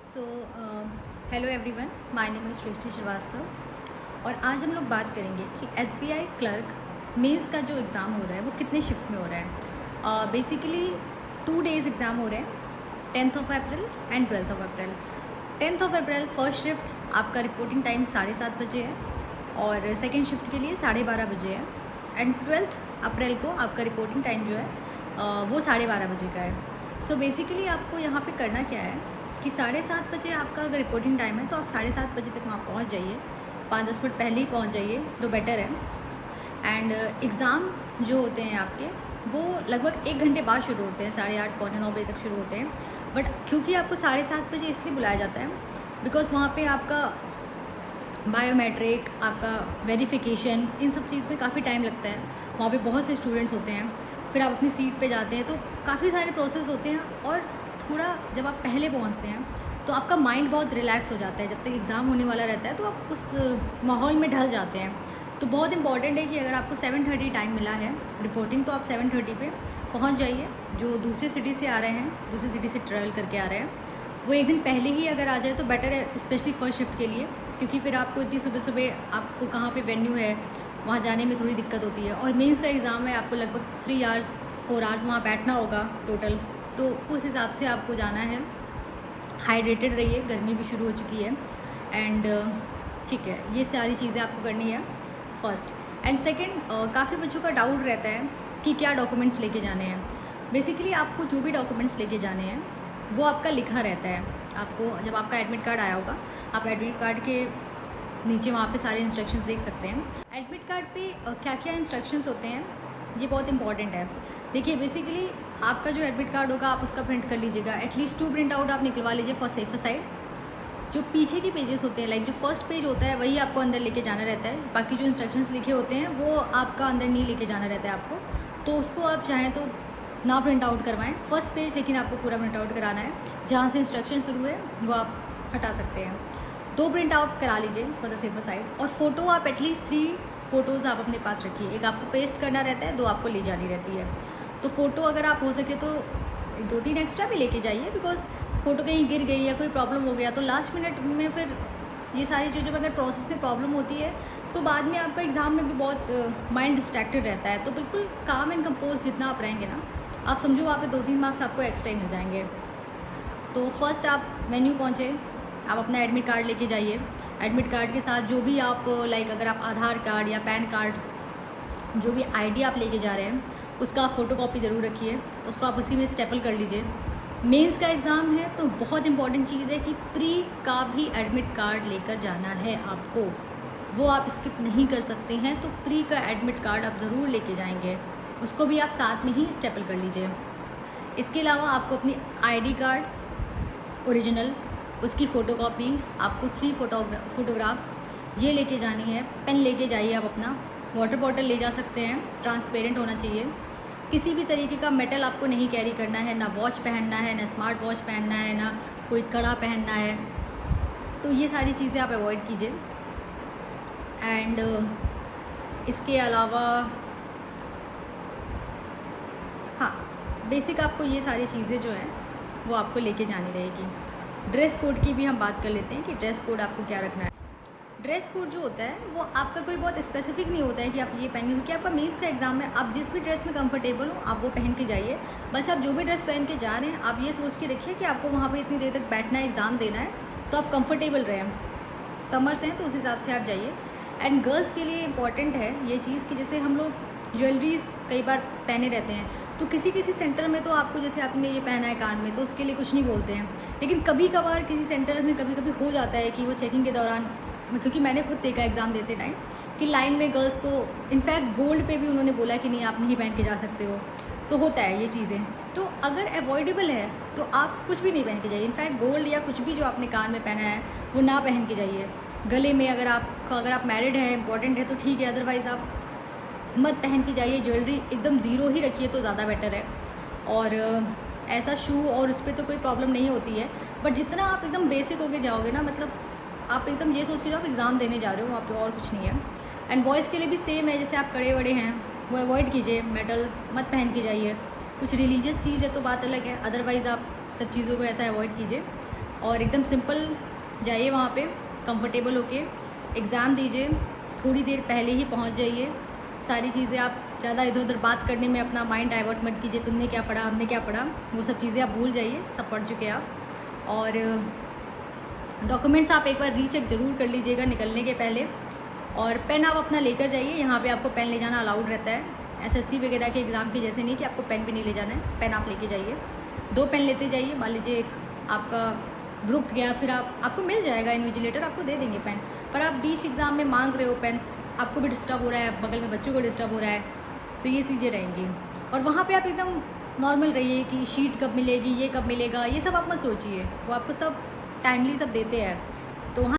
So hello everyone, my name is Srishti Srivastava और आज हम लोग बात करेंगे कि एसबीआई क्लर्क मेंस का जो एग्ज़ाम हो रहा है वो कितने शिफ्ट में हो रहा है। बेसिकली 2 डेज़ एग्ज़ाम हो रहे हैं, 10th of April and 12th of April. 10th of April first shift आपका रिपोर्टिंग टाइम 7:30 बजे है और सेकेंड शिफ्ट के लिए 12:30 बजे है एंड 12th अप्रैल को आपका रिपोर्टिंग टाइम जो है वो 12:30 बजे का है। सो बेसिकली आपको यहाँ पे करना क्या है कि 7:30 बजे आपका अगर रिपोर्टिंग टाइम है तो आप 7:30 बजे तक वहाँ पहुँच जाइए, 5-10 मिनट पहले ही पहुँच जाइए तो बेटर है। एंड एग्ज़ाम जो होते हैं आपके वो लगभग 1 घंटे बाद शुरू होते हैं, 8:30 पौने 9 बजे तक शुरू होते हैं। बट क्योंकि आपको 7:30 बजे इसलिए बुलाया जाता है बिकॉज़ वहाँ पे आपका बायोमेट्रिक, आपका वेरिफिकेशन, इन सब चीज़ में काफ़ी टाइम लगता है। वहाँ पे बहुत से स्टूडेंट्स होते हैं, फिर आप अपनी सीट पे जाते हैं तो काफ़ी सारे प्रोसेस होते हैं और थोड़ा जब आप पहले पहुंचते हैं तो आपका माइंड बहुत रिलैक्स हो जाता है। जब तक एग्ज़ाम होने वाला रहता है तो आप उस माहौल में ढल जाते हैं। तो बहुत इंपॉर्टेंट है कि अगर आपको 7:30 टाइम मिला है रिपोर्टिंग तो आप 7:30 पे पहुंच जाइए। जो दूसरे सिटी से आ रहे हैं, दूसरी सिटी से ट्रैवल करके आ रहे हैं, वो एक दिन पहले ही अगर आ जाए तो बेटर है, स्पेशली फर्स्ट शिफ्ट के लिए, क्योंकि फिर आपको इतनी सुबह सुबह आपको कहाँ पे वेन्यू है वहाँ जाने में थोड़ी दिक्कत होती है। और मेंस का एग्ज़ाम है, आपको लगभग 3 आवर्स 4 आवर्स वहाँ बैठना होगा टोटल, तो उस हिसाब से आपको जाना है। हाइड्रेटेड रहिए, गर्मी भी शुरू हो चुकी है एंड ठीक है, ये सारी चीज़ें आपको करनी है फर्स्ट। एंड सेकंड, काफ़ी बच्चों का डाउट रहता है कि क्या डॉक्यूमेंट्स लेके जाने हैं। बेसिकली आपको जो भी डॉक्यूमेंट्स लेके जाने हैं वो आपका लिखा रहता है। आपको जब आपका एडमिट कार्ड आया होगा, आप एडमिट कार्ड के नीचे वहाँ पे सारे इंस्ट्रक्शंस देख सकते हैं। एडमिट कार्ड पे क्या क्या इंस्ट्रक्शंस होते हैं ये बहुत इंपॉर्टेंट है। देखिए, बेसिकली आपका जो एडमिट कार्ड होगा आप उसका प्रिंट कर लीजिएगा, एटलीस्ट 2 प्रिंट आउट आप निकलवा लीजिए फॉर सेफर साइड। जो पीछे के पेजेस होते हैं, लाइक जो फर्स्ट पेज होता है वही आपको अंदर लेके जाना रहता है। बाकी जो इंस्ट्रक्शंस लिखे होते हैं वो आपका अंदर नहीं लेके जाना रहता है आपको, तो उसको आप चाहें तो ना प्रिंट आउट करवाएं फर्स्ट पेज, लेकिन आपको पूरा प्रिंट आउट कराना है। जहाँ से इंस्ट्रक्शन शुरू है वो आप हटा सकते हैं। 2 प्रिंट आउट करा लीजिए फॉर द सेफर साइड। और फ़ोटो आप एटलीस्ट 3 फ़ोटोज़ आप अपने पास रखिए। एक आपको पेस्ट करना रहता है, 2 आपको ले जानी रहती है। तो फ़ोटो अगर आप हो सके तो 2-3 एक्स्ट्रा भी लेके जाइए, बिकॉज़ फ़ोटो कहीं गिर गई या कोई प्रॉब्लम हो गया तो लास्ट मिनट में फिर ये सारी चीज़ें अगर प्रोसेस में प्रॉब्लम होती है तो बाद में आपका एग्ज़ाम में भी बहुत माइंड डिस्ट्रैक्टेड रहता है। तो बिल्कुल काम एंड कंपोज जितना आप रहेंगे ना, आप समझो वहाँ पे 2-3 मार्क्स आपको एक्स्ट्रा ही मिल जाएंगे। तो फर्स्ट आप वेन्यू पहुँचे, आप अपना एडमिट कार्ड लेके जाइए। एडमिट कार्ड के साथ जो भी आप लाइक अगर आप आधार कार्ड या पैन कार्ड, जो भी आईडी आप लेके जा रहे हैं उसका आप फ़ोटोकॉपी ज़रूर रखिए, उसको आप उसी में स्टेपल कर लीजिए। मेंस का एग्ज़ाम है तो बहुत इंपॉर्टेंट चीज़ है कि प्री का भी एडमिट कार्ड लेकर जाना है आपको, वो आप स्किप नहीं कर सकते हैं। तो प्री का एडमिट कार्ड आप ज़रूर लेके जाएंगे, उसको भी आप साथ में ही स्टेपल कर लीजिए। इसके अलावा आपको अपनी आईडी कार्ड ओरिजिनल, उसकी फ़ोटोकॉपी, आपको 3 फोटोग्राफ्स ये लेके जानी है। पेन लेके जाइए आप अपना, वाटर बॉटल ले जा सकते हैं, ट्रांसपेरेंट होना चाहिए। किसी भी तरीके का मेटल आपको नहीं कैरी करना है, ना वॉच पहनना है, ना स्मार्ट वॉच पहनना है, ना कोई कड़ा पहनना है। तो ये सारी चीज़ें आप अवॉइड कीजिए। एंड इसके अलावा हाँ, बेसिक आपको ये सारी चीज़ें जो हैं वो आपको लेके जानी रहेगी। ड्रेस कोड की भी हम बात कर लेते हैं कि ड्रेस कोड आपको क्या रखना है। ड्रेस कोड जो होता है वो आपका कोई बहुत स्पेसिफिक नहीं होता है कि आप ये पहनिए, क्योंकि आपका मेंस का एग्ज़ाम है। आप जिस भी ड्रेस में कंफर्टेबल हो आप वो पहन के जाइए। बस आप जो भी ड्रेस पहन के जा रहे हैं आप ये सोच के रखिए कि आपको वहाँ पे इतनी देर तक बैठना है, एग्ज़ाम देना है, तो आप कंफर्टेबल रहें। समर्स हैं तो उस हिसाब से आप जाइए। एंड गर्ल्स के लिए इम्पॉर्टेंट है ये चीज़ कि जैसे हम लोग ज्वेलरीज कई बार पहने रहते हैं, तो किसी किसी सेंटर में तो आपको, जैसे आपने ये पहना है कान में, तो उसके लिए कुछ नहीं बोलते हैं। लेकिन कभी कभार किसी सेंटर में कभी कभी हो जाता है कि वो चेकिंग के दौरान, क्योंकि मैंने खुद देखा एग्ज़ाम देते टाइम कि लाइन में गर्ल्स को इनफैक्ट गोल्ड पे भी उन्होंने बोला कि नहीं आप नहीं पहन के जा सकते हो। तो होता है ये चीज़ें, तो अगर अवॉइडेबल है तो आप कुछ भी नहीं पहन के जाइए। इनफैक्ट गोल्ड या कुछ भी जो आपने कान में पहना है वो ना पहन के जाइए। गले में अगर आप मैरिड है, इंपॉर्टेंट है तो ठीक है, अदरवाइज़ आप मत पहन के जाइए। ज्वेलरी एकदम ज़ीरो ही रखिए तो ज़्यादा बेटर है। और ऐसा शू और उस पर तो कोई प्रॉब्लम नहीं होती है, बट जितना आप एकदम बेसिक होके जाओगे ना, मतलब आप एकदम ये सोच के जाओ आप एग्ज़ाम देने जा रहे हो, वहाँ पे और कुछ नहीं है। एंड बॉयज़ के लिए भी सेम है, जैसे आप कड़े वड़े हैं वो अवॉइड कीजिए, मेटल मत पहन के जाइए। कुछ रिलीजियस चीज़ है तो बात अलग है, अदरवाइज़ आप सब चीज़ों को ऐसा अवॉइड कीजिए। और एकदम सिंपल जाइए वहाँ पे, कंफर्टेबल होके एग्ज़ाम दीजिए, थोड़ी देर पहले ही पहुँच जाइए। सारी चीज़ें आप ज़्यादा इधर उधर बात करने में अपना माइंड डाइवर्ट मत कीजिए, तुमने क्या पढ़ा, हमने क्या पढ़ा, वो सब चीज़ें आप भूल जाइए, सब पढ़ चुके आप। और डॉक्यूमेंट्स आप एक बार रीचेक ज़रूर कर लीजिएगा निकलने के पहले। और पेन आप अपना लेकर जाइए, यहाँ पे आपको पेन ले जाना अलाउड रहता है, एसएससी वगैरह के एग्ज़ाम के जैसे नहीं कि आपको पेन भी नहीं ले जाना है, पेन आप लेके जाइए। 2 पेन लेते जाइए, मान लीजिए एक आपका ग्रुप गया, फिर आपको मिल जाएगा, इन्विजिलेटर आपको दे देंगे पेन, पर आप बीच एग्ज़ाम में मांग रहे हो पेन, आपको भी डिस्टर्ब हो रहा है, बगल में बच्चों को डिस्टर्ब हो रहा है, तो ये चीज़ें रहेंगी। और वहाँ पे आप एकदम नॉर्मल रहिए कि शीट कब मिलेगी, ये कब मिलेगा, ये सब आप मत सोचिए, वो आपको सब टाइमली सब देते हैं।